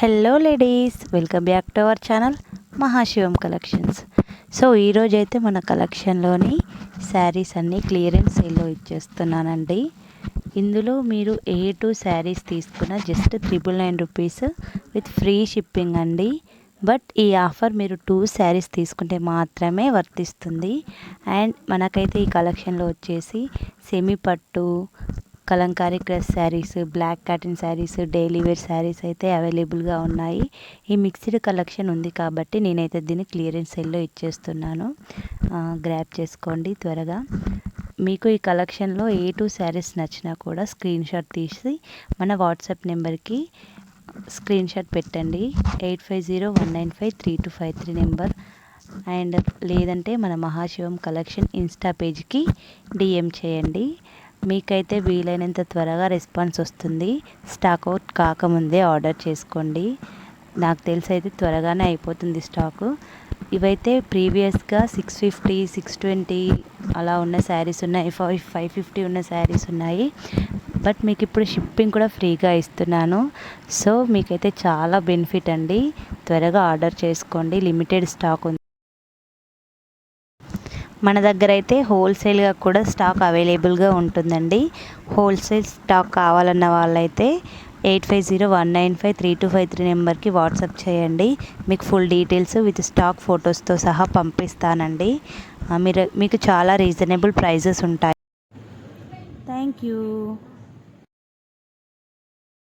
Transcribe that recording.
Hello ladies, welcome back to our channel Mahashivam collections. So ఈరోజైతే మన కలెక్షన్లోని శారీస్ అన్నీ క్లియరెన్స్ సేల్లో ఇచ్చేస్తున్నానండి. ఇందులో మీరు ఏ టూ శారీస్ తీసుకున్న just 999 rupees with free shipping అండి. బట్ ఈ ఆఫర్ మీరు 2 శారీస్ తీసుకుంటే మాత్రమే వర్తిస్తుంది. అండ్ మనకైతే ఈ కలెక్షన్లో వచ్చేసి సెమీ పట్టు, Kalamkari crush sarees, black cotton sarees, daily wear sarees అయితే అవైలబుల్గా ఉన్నాయి. ఈ మిక్స్డ్ కలెక్షన్ ఉంది కాబట్టి నేనైతే దీన్ని క్లియరెన్స్ సేల్లో ఇచ్చేస్తున్నాను. గ్రాబ్ చేసుకోండి త్వరగా. మీకు ఈ కలెక్షన్లో ఏ టూ శారీస్ నచ్చినా కూడా స్క్రీన్ షాట్ తీసి మన వాట్సాప్ నెంబర్కి స్క్రీన్ షాట్ పెట్టండి. 8501953253 నెంబర్. అండ్ లేదంటే మన మహాశివం కలెక్షన్ ఇన్స్టా పేజ్కి డిఎం చేయండి. మీకైతే వీలైనంత త్వరగా రెస్పాన్స్ వస్తుంది. స్టాక్ అవుట్ కాకముందే ఆర్డర్ చేసుకోండి. నాకు తెలిసి అయితే త్వరగానే అయిపోతుంది స్టాకు. ఇవైతే ప్రీవియస్గా 650, 620 అలా ఉన్న శారీస్ ఉన్నాయి, 550 ఉన్న శారీస్ ఉన్నాయి. బట్ మీకు ఇప్పుడు షిప్పింగ్ కూడా ఫ్రీగా ఇస్తున్నాను. సో మీకైతే చాలా బెనిఫిట్ అండి. త్వరగా ఆర్డర్ చేసుకోండి, లిమిటెడ్ స్టాక్ ఉంది. మన దగ్గర అయితే హోల్సేల్గా కూడా స్టాక్ అవైలబుల్గా ఉంటుందండి. హోల్సేల్ స్టాక్ కావాలన్న వాళ్ళైతే 8501953253 నెంబర్కి వాట్సాప్ చేయండి. మీకు ఫుల్ డీటెయిల్స్ విత్ స్టాక్ ఫొటోస్తో సహా పంపిస్తానండి. మీకు చాలా రీజనబుల్ ప్రైజెస్ ఉంటాయి. Thank you.